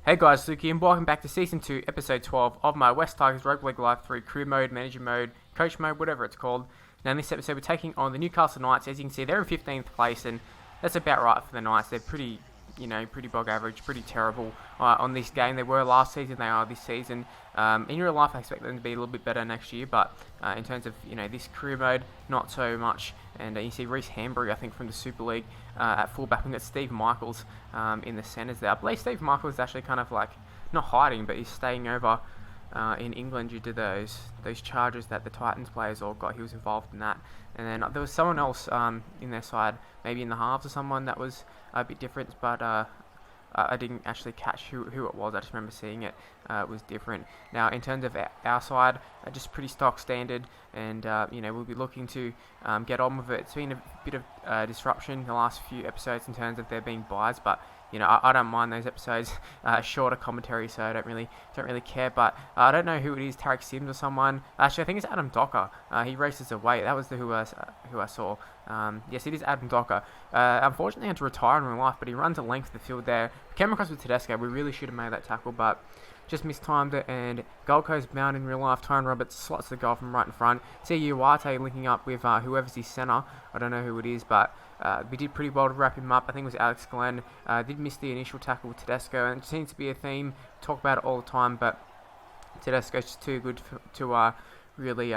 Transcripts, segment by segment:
Hey guys, Suki, and welcome back to Season 2, Episode 12 of my West Tigers Rugby League Live 3 Career Mode, Manager Mode, Coach Mode, whatever it's called. Now in this episode we're taking on the Newcastle Knights. As you can see, they're in 15th place, and that's about right for the Knights. They're pretty bog average, pretty terrible on this game. They were last season, they are this season. In real life I expect them to be a little bit better next year, but in terms of this career mode, not so much. And you see Reece Hambury, I think, from the Super League at fullback. We've got Steve Michaels in the centres there. I believe Steve Michaels is actually kind of like, not hiding, but he's staying over in England due to those charges that the Titans players all got. He was involved in that. And then there was someone else in their side, maybe in the halves or someone that was a bit different, but I didn't actually catch who it was. I just remember seeing it. It was different. Now, in terms of our side, just pretty stock standard, and we'll be looking to get on with it. It's been a bit of disruption in the last few episodes in terms of there being buys, but I don't mind those episodes, shorter commentary, so I don't really care. But I don't know who it is, Tarek Sims or someone. Actually, I think it's Adam Docker. He races away. That was who I saw. Yes, it is Adam Docker. Unfortunately, he had to retire in real life, but he runs a length of the field there. Came across with Tedesco. We really should have made that tackle, but just mistimed it, and Gold Coast bound in real life. Tyrone Roberts slots the goal from right in front. See Uwate linking up with whoever's his centre. I don't know who it is, but we did pretty well to wrap him up. I think it was Alex Glenn. Did miss the initial tackle with Tedesco, and it seems to be a theme. Talk about it all the time, but Tedesco's just too good to really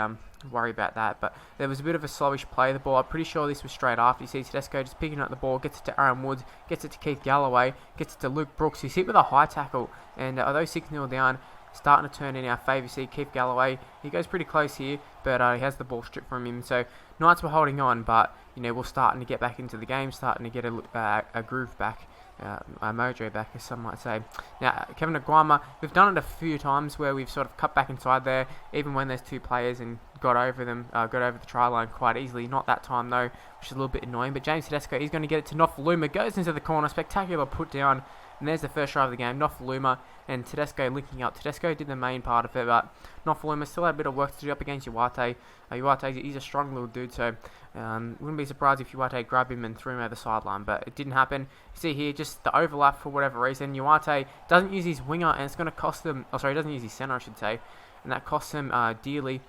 worry about that. But there was a bit of a slowish play of the ball. I'm pretty sure this was straight after. You see Tedesco just picking up the ball, gets it to Aaron Woods, gets it to Keith Galloway, gets it to Luke Brooks. He's hit with a high tackle, and although 6-0 down, starting to turn in our favour. You see Keith Galloway, he goes pretty close here, but he has the ball stripped from him. So Knights were holding on, but we're starting to get back into the game, starting to get a groove back. A mojo back, as some might say. Now, Kevin Aguama, we've done it a few times where we've sort of cut back inside there, even when there's two players, and got over the try line quite easily. Not that time though, which is a little bit annoying. But James Tedesco, he's going to get it to Nofaluma, goes into the corner, spectacular put down, and there's the first try of the game. Nofaluma and Tedesco linking up. Tedesco did the main part of it, but Nofaluma still had a bit of work to do up against Uwate. Uwate, he's a strong little dude, so wouldn't be surprised if Uwate grabbed him and threw him over the sideline, but it didn't happen. You see here, just the overlap for whatever reason. Uwate doesn't use his winger, and it's going to cost them. Oh, sorry, he doesn't use his centre, I should say, and that costs him dearly.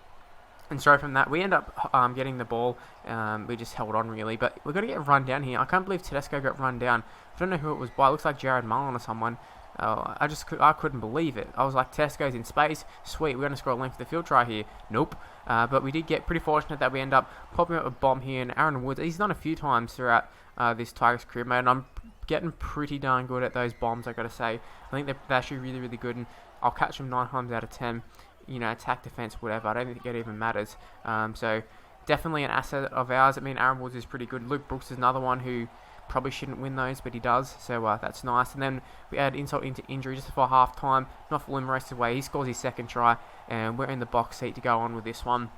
And so from that, we end up getting the ball. We just held on, really. But we're going to get run down here. I can't believe Tedesco got run down. I don't know who it was by. It looks like Jared Mullen or someone. I couldn't believe it. I was like, Tedesco's in space. Sweet, we're going to score a length of the field try here. Nope. But we did get pretty fortunate that we end up popping up a bomb here. And Aaron Woods, he's done a few times throughout this Tigers career, mate. And I'm getting pretty darn good at those bombs, I got to say. I think they're actually really, really good. And I'll catch them 9 times out of 10. Attack, defense, whatever. I don't think it even matters. So definitely an asset of ours. I mean, Aaron Woods is pretty good. Luke Brooks is another one who probably shouldn't win those, but he does. So that's nice. And then we add insult into injury just before half time. Nofaluma races away. He scores his second try, and we're in the box seat to go on with this one.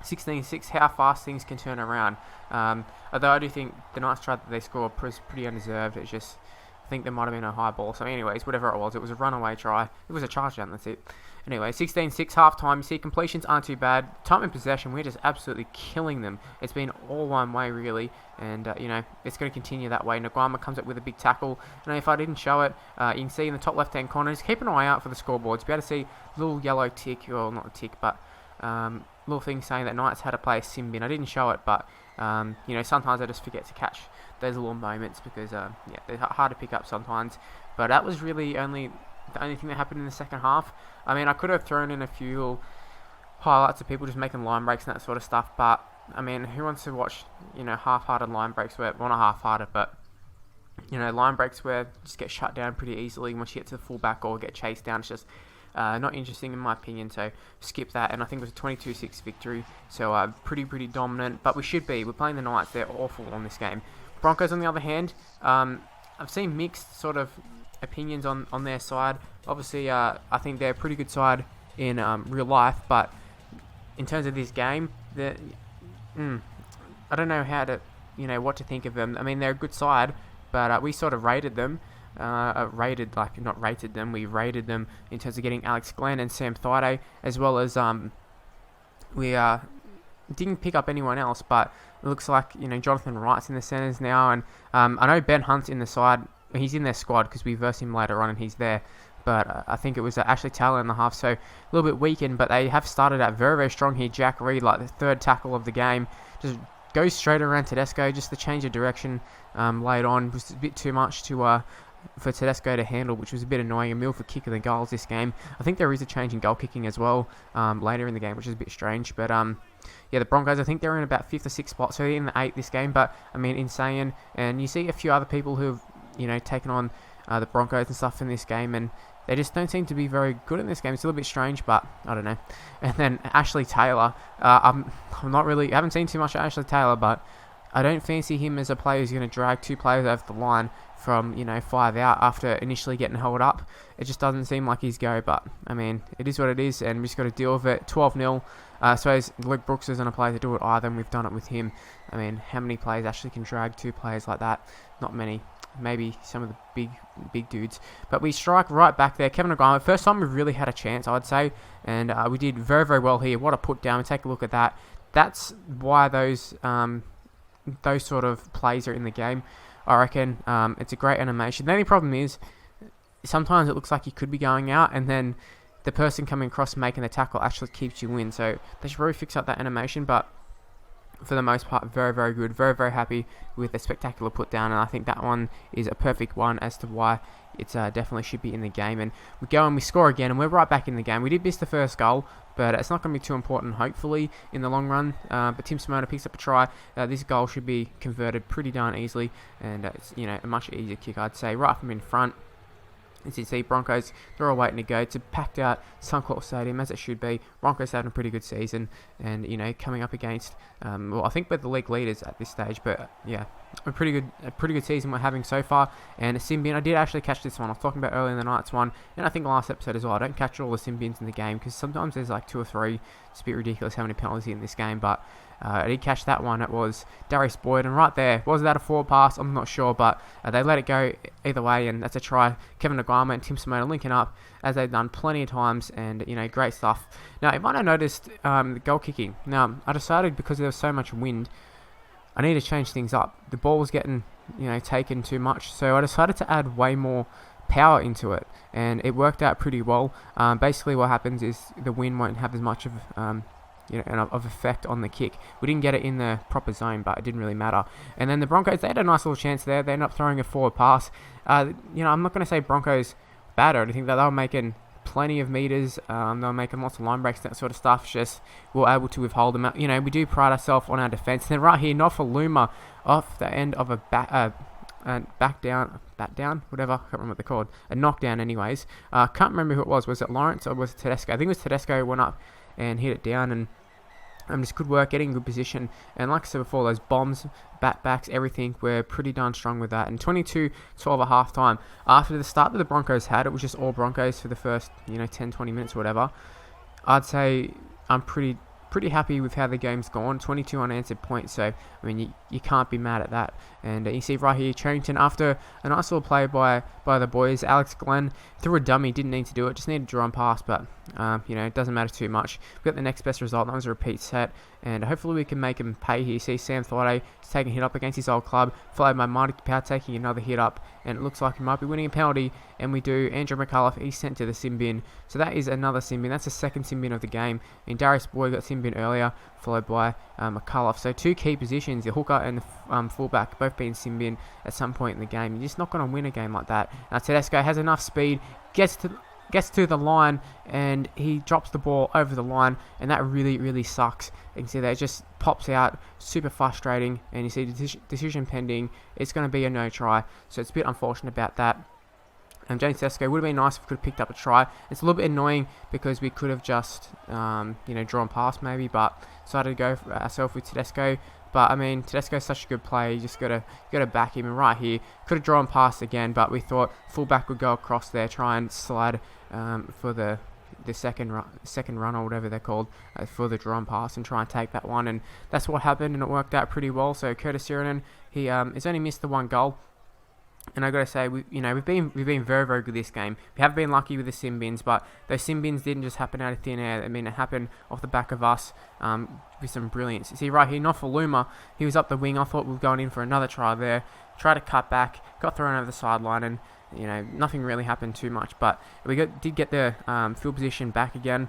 16-6, how fast things can turn around. Although I do think the Knights try that they score was pretty undeserved. It's just, I think there might have been a high ball. So anyways, whatever it was a runaway try. It was a charge down, that's it. Anyway, 16-6 half-time. You see, completions aren't too bad. Time in possession, we're just absolutely killing them. It's been all one way, really. And, it's going to continue that way. Naguama comes up with a big tackle. And if I didn't show it, you can see in the top left-hand corner, just keep an eye out for the scoreboards. Be able to see a little yellow tick, well, not a tick, but little thing saying that Knights had to play a sim bin. I didn't show it, but, sometimes I just forget to catch those little moments because, they're hard to pick up sometimes. But that was really the only thing that happened in the second half. I mean, I could have thrown in a few little highlights of people just making line breaks and that sort of stuff, but, I mean, who wants to watch, half-hearted line breaks where, well, not half-hearted, but, line breaks where you just get shut down pretty easily once you get to the full-back or get chased down. It's just not interesting in my opinion, so skip that. And I think it was a 22-6 victory, so pretty dominant, but we should be. We're playing the Knights. They're awful on this game. Broncos, on the other hand, I've seen mixed sort of opinions on their side. Obviously, I think they're a pretty good side in real life, but in terms of this game, I don't know how to, what to think of them. I mean, they're a good side, but we sort of rated them. We rated them in terms of getting Alex Glenn and Sam Thaiday, as well as we didn't pick up anyone else, but it looks like Jonathan Wright's in the centres now, and I know Ben Hunt's in the side. He's in their squad because we verse him later on and he's there. but I think it was Ashley Taylor in the half, so a little bit weakened, but they have started out very, very strong here. Jack Reed, like the third tackle of the game, just goes straight around Tedesco. Just the change of direction late on was a bit too much for Tedesco to handle, which was a bit annoying. A Milford kick of the goals this game. I think there is a change in goal kicking as well later in the game, which is a bit strange, but yeah, the Broncos, I think they're in about 5th or 6th spot, so they're in the 8th this game, but I mean, insane. And you see a few other people who've, taken on the Broncos and stuff in this game, and they just don't seem to be very good in this game. It's a little bit strange, but I don't know. And then Ashley Taylor, I haven't seen too much of Ashley Taylor, but I don't fancy him as a player who's going to drag 2 players over the line from 5 out after initially getting held up. It just doesn't seem like his go, but I mean, it is what it is, and we just got to deal with it. 12-0. I suppose Luke Brooks isn't a player to do it either, and we've done it with him. I mean, how many players actually can drag 2 players like that? Not many. Maybe some of the big dudes. But we strike right back there. Kevin O'Graham, first time we've really had a chance, I'd say, and we did very, very well here. What a put down. Take a look at that. That's why those sort of plays are in the game. I reckon it's a great animation. The only problem is sometimes it looks like you could be going out, and then the person coming across making the tackle actually keeps you in. So they should really fix up that animation, but for the most part, very, very good. Very, very happy with the spectacular put down, and I think that one is a perfect one as to why it's definitely should be in the game. And we go and we score again, and we're right back in the game. We did miss the first goal, but it's not going to be too important, hopefully, in the long run. But Tim Simona picks up a try. This goal should be converted pretty darn easily, and it's a much easier kick, I'd say, right from in front. As you see, Broncos, they're all waiting to go. It's a packed out Suncorp Stadium, as it should be. Broncos having a pretty good season, and coming up against, I think we're the league leaders at this stage, but yeah, a pretty good season we're having so far. And a Symbian, I did actually catch this one. I was talking about earlier in the Knights one, and I think last episode as well. I don't catch all the Symbians in the game because sometimes there's like 2 or 3. It's a bit ridiculous how many penalties in this game, but I did catch that one. It was Darius Boyd, and right there, was that a forward pass? I'm not sure, but they let it go either way, and that's a try. Kevin O'Graham and Tim Simona linking up, as they've done plenty of times, and great stuff. Now, you might have noticed the goal kicking. Now, I decided because there was so much wind, I need to change things up. The ball was getting taken too much, so I decided to add way more power into it, and it worked out pretty well. Basically, what happens is the wind won't have as much of of effect on the kick. We didn't get it in the proper zone, but it didn't really matter. And then the Broncos, they had a nice little chance there. They ended up throwing a forward pass. I'm not going to say Broncos bad or anything. That they were making plenty of meters. They were making lots of line breaks, that sort of stuff. Just we were able to withhold them. We do pride ourselves on our defence. And then right here, Nofaluma off the end of a back down, whatever. I can't remember what they're called. A knockdown, anyways. Can't remember who it was. Was it Lawrence or was it Tedesco? I think it was Tedesco who went up and hit it down, and just good work, getting in good position. And like I said before, those bombs, backs, everything, were pretty darn strong with that. And 22-12 at half time. After the start that the Broncos had, it was just all Broncos for the first 10-20 minutes or whatever. I'd say I'm pretty happy with how the game's gone. 22 unanswered points, so I mean you can't be mad at that. And you see right here, Charrington, after a nice little play by the boys, Alex Glenn threw a dummy, didn't need to do it, just needed to draw and pass, but it doesn't matter too much. We got the next best result. That was a repeat set, and hopefully we can make him pay here. You see Sam Thorday taking a hit up against his old club, followed by Marty Power taking another hit up, and it looks like he might be winning a penalty, and we do. Andrew McCullough, he's sent to the sin bin, so that is another sin bin. That's the second sin bin of the game, and Darius Boyd got sin bin earlier, followed by McCullough. So 2 key positions, the hooker and the fullback, both being sin bin at some point in the game. You're just not going to win a game like that. Tedesco has enough speed, gets to the line, and he drops the ball over the line, and that really, really sucks. You can see that it just pops out, super frustrating, and you see decision pending. It's going to be a no try, so it's a bit unfortunate about that. James Tedesco, would have been nice if we could have picked up a try. It's a little bit annoying because we could have just drawn past maybe, but decided to go for ourselves with Tedesco. But I mean, Tedesco's such a good player, you just gotta back him. And right here, could have drawn past again, but we thought fullback would go across there, try and slide for the second run or whatever they're called, for the drawn pass, and try and take that one. And that's what happened, and it worked out pretty well. So Curtis Sirenen, he has only missed the 1 goal. And I gotta say, we've been very, very good this game. We have been lucky with the sin bins, but those sin bins didn't just happen out of thin air. I mean, it happened off the back of us with some brilliance. You see right here, Nofaluma, he was up the wing. I thought we were going in for another try there. Tried to cut back, got thrown over the sideline, and nothing really happened too much. But we did get the field position back again.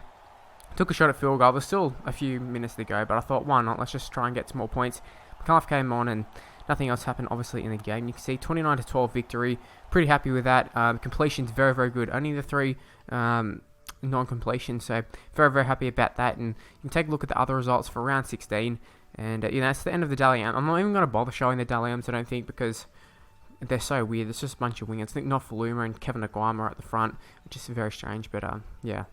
Took a shot at field goal. There's still a few minutes to go, but I thought, why not? Let's just try and get some more points. McAuliffe came on, and nothing else happened, obviously, in the game. You can see 29-12 victory. Pretty happy with that. Completion's very, very good. Only the 3 non-completions, so very, very happy about that. And you can take a look at the other results for round 16. And, it's the end of the Dally M. I'm not even going to bother showing the Dally M's, I don't think, because they're so weird. It's just a bunch of wingers. I think Nofaluma and Kevin Aguama are at the front, which is very strange, but, yeah.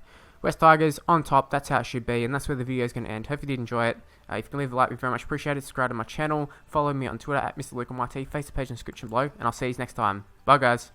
West Tigers on top, that's how it should be, and that's where the video is going to end. Hope you did enjoy it. If you can leave a like, we very much appreciate it. Subscribe to my channel, follow me on Twitter at Mr. Luke on YT, face the page in the description below, and I'll see you next time. Bye, guys.